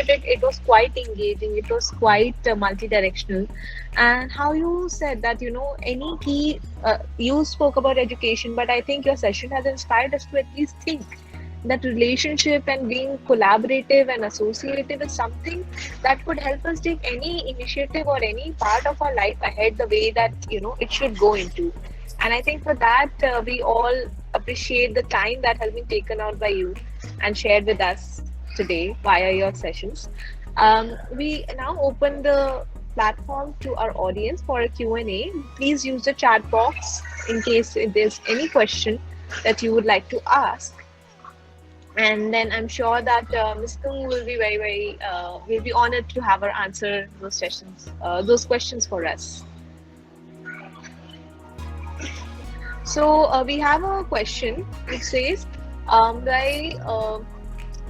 at it, it was quite engaging. It was quite multi-directional. And how you said that, any key, you spoke about education, but I think your session has inspired us to at least think that relationship and being collaborative and associative is something that could help us take any initiative or any part of our life ahead the way that it should go into. And I think for that, we all appreciate the time that has been taken out by you and shared with us today via your sessions. We now open the platform to our audience for a Q&A. Please use the chat box in case if there's any question that you would like to ask. And then I'm sure that Ms. Kung will be will be honored to have her answer those questions for us. So we have a question which says by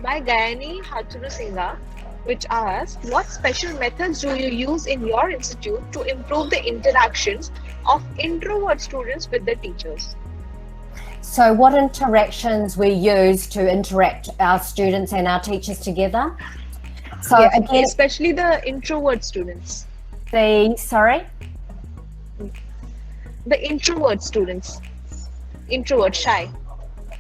Gayani Hathuru Singha, which asks, what special methods do you use in your institute to improve the interactions of introvert students with the teachers? So what interactions we use to interact our students and our teachers together? So yes, again, especially the introvert students. The introvert students. Introvert, shy.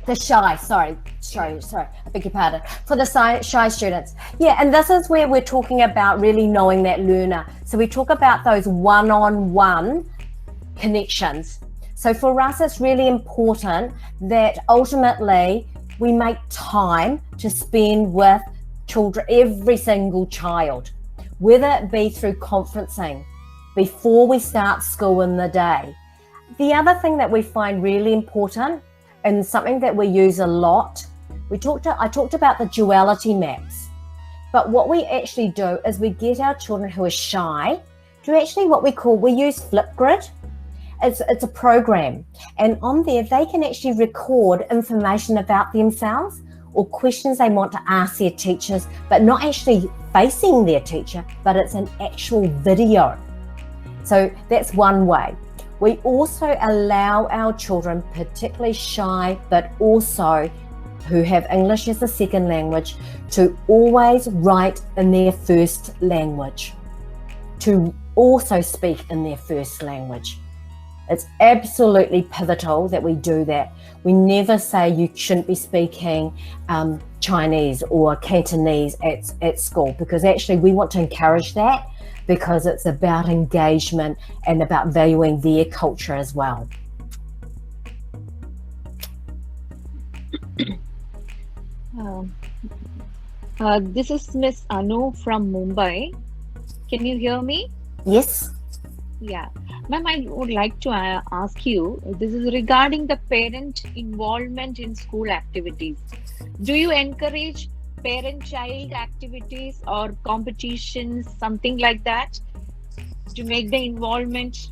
The shy, sorry, I beg your pardon. For the shy students. Yeah, and this is where we're talking about really knowing that learner. So we talk about those one-on-one connections. So for us, it's really important that ultimately we make time to spend with children, every single child, whether it be through conferencing before we start school in the day. The other thing that we find really important and something that we use a lot, I talked about the duality maps, but what we actually do is we get our children who are shy to actually we use Flipgrid. It's a program, and on there they can actually record information about themselves or questions they want to ask their teachers, but not actually facing their teacher, but it's an actual video. So that's one way. We also allow our children, particularly shy, but also who have English as a second language, to always write in their first language, to also speak in their first language. It's absolutely pivotal that we do that. We never say you shouldn't be speaking Chinese or Cantonese at school, because actually we want to encourage that, because it's about engagement and about valuing their culture as well. This is Miss Anu from Mumbai. Can you hear me? Yes. Yeah. Ma'am, I would like to ask you, this is regarding the parent involvement in school activities. Do you encourage parent-child activities or competitions, something like that, to make the involvement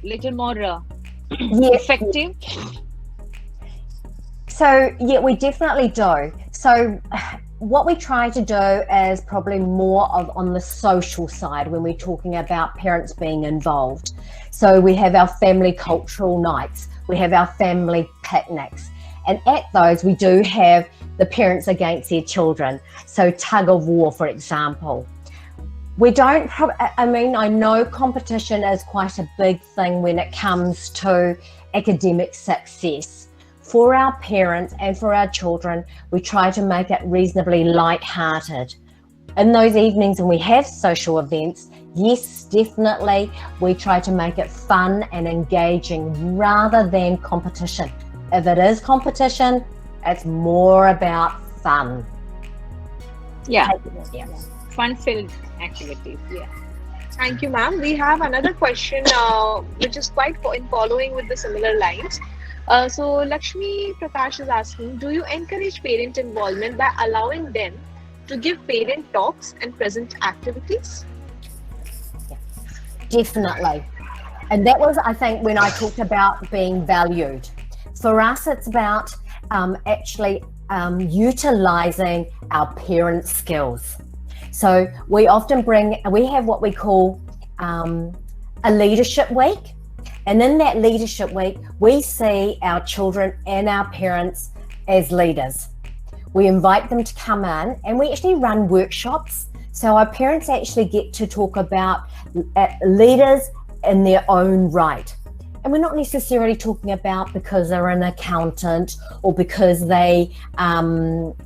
little more effective? So, yeah, we definitely do. So what we try to do is probably more on the social side when we're talking about parents being involved. So we have our family cultural nights, we have our family picnics, and at those we do have the parents against their children. So tug of war, for example. We don't, I know competition is quite a big thing when it comes to academic success. For our parents and for our children, we try to make it reasonably light-hearted. In those evenings when we have social events, yes, definitely, we try to make it fun and engaging rather than competition. If it is competition, it's more about fun. Yeah. Fun-filled activities, yeah. Thank you, ma'am. We have another question which is quite in following with the similar lines. So Lakshmi Prakash is asking, do you encourage parent involvement by allowing them to give parent talks and present activities? Yeah, definitely. And that was, I think, when I talked about being valued. For us, it's about actually utilizing our parent skills. So we often we have what we call a leadership week. And in that leadership week, we see our children and our parents as leaders. We invite them to come in and we actually run workshops. So our parents actually get to talk about leaders in their own right. And we're not necessarily talking about because they're an accountant or because they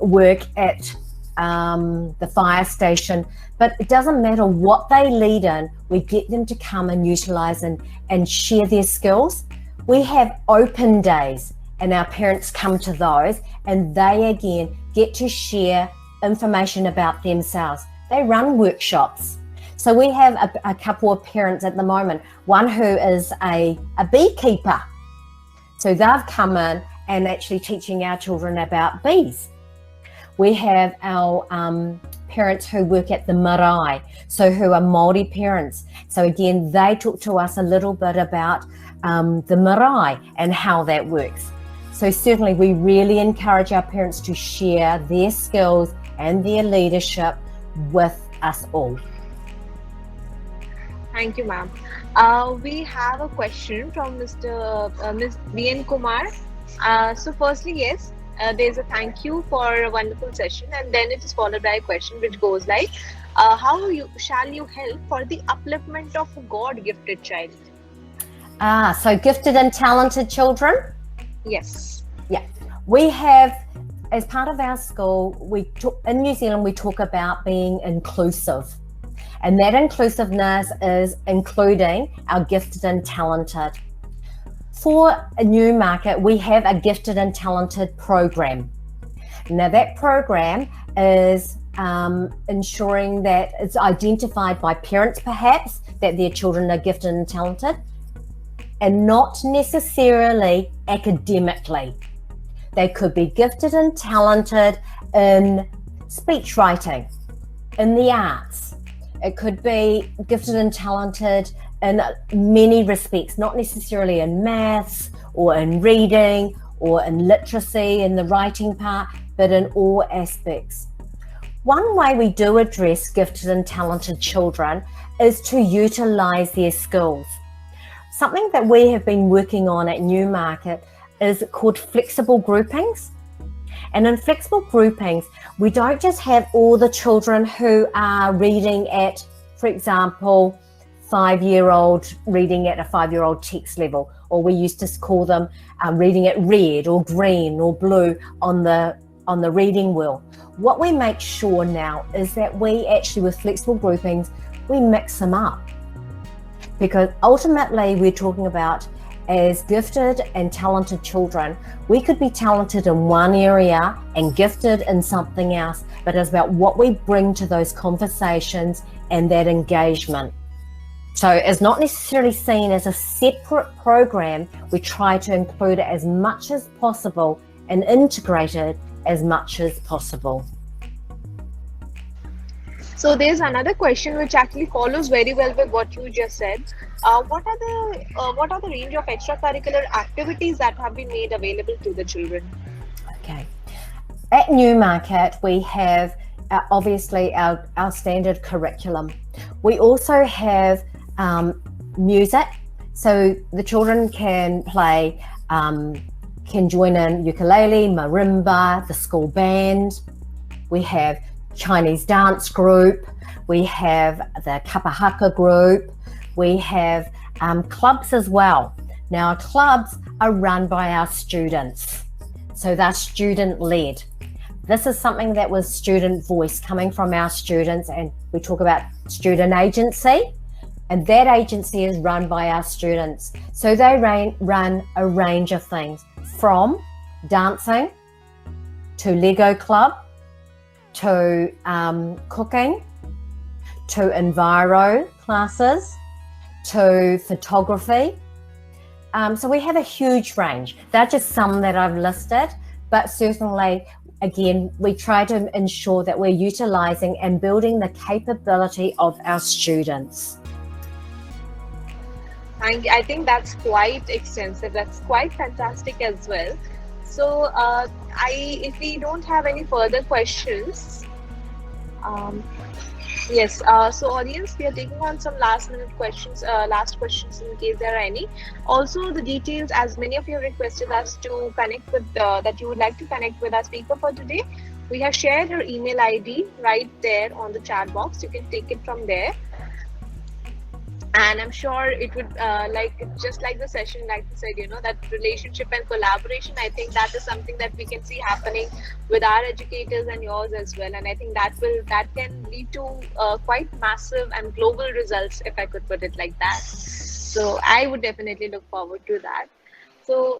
work at the fire station, but it doesn't matter what they lead in, we get them to come and utilize and share their skills. We have open days and our parents come to those and they again get to share information about themselves. They run workshops. So we have a couple of parents at the moment, one who is a beekeeper. So they've come in and actually teaching our children about bees. We have our parents who work at the marae, so who are Māori parents. So again, they talk to us a little bit about the marae and how that works. So certainly we really encourage our parents to share their skills and their leadership with us all. Thank you, ma'am. We have a question from Ms. VN Kumar. So firstly, yes, there's a thank you for a wonderful session, and then it is followed by a question which goes like, shall you help for the upliftment of a God-gifted child? So gifted and talented children? Yes. Yeah. We have, as part of our school, in New Zealand, we talk about being inclusive. And that inclusiveness is including our gifted and talented. For Newmarket, we have a gifted and talented program. Now that program is ensuring that it's identified by parents perhaps that their children are gifted and talented, and not necessarily academically. They could be gifted and talented in speech writing, in the arts. It could be gifted and talented in many respects, not necessarily in maths or in reading or in literacy in the writing part, but in all aspects. One way we do address gifted and talented children is to utilize their skills. Something that we have been working on at Newmarket is called flexible groupings. And in flexible groupings, we don't just have all the children who are reading at, for example, 5-year-old reading at a 5-year-old text level, or we used to call them reading at red or green or blue on the reading wheel. What we make sure now is that we actually, with flexible groupings, we mix them up. Because ultimately we're talking about, as gifted and talented children, we could be talented in one area and gifted in something else, but it's about what we bring to those conversations and that engagement. So it's not necessarily seen as a separate program. We try to include it as much as possible and integrate it as much as possible. So there's another question which actually follows very well with what you just said. What are the range of extracurricular activities that have been made available to the children? Okay. At Newmarket, we have obviously our standard curriculum. We also have music, so the children can play, can join in ukulele, marimba, the school band. We have Chinese dance group, we have the kapahaka group, we have clubs as well. Now clubs are run by our students, so they're student led. This is something that was student voice coming from our students, and we talk about student agency, and that agency is run by our students. So they run a range of things, from dancing to Lego club, to cooking, to enviro classes, to photography. So we have a huge range. They're just some that I've listed, but certainly, again, we try to ensure that we're utilizing and building the capability of our students. I think that's quite extensive. That's quite fantastic as well. So if we don't have any further questions, yes. So audience, we are taking on some last questions in case there are any. Also the details, as many of you requested us to connect with, that you would like to connect with our speaker for today. We have shared her email ID right there on the chat box. You can take it from there, and I'm sure it would like just like the session, like you said, that relationship and collaboration. I think that is something that we can see happening with our educators and yours as well, and I think that can lead to quite massive and global results, if I could put it like that. So I would definitely look forward to that. So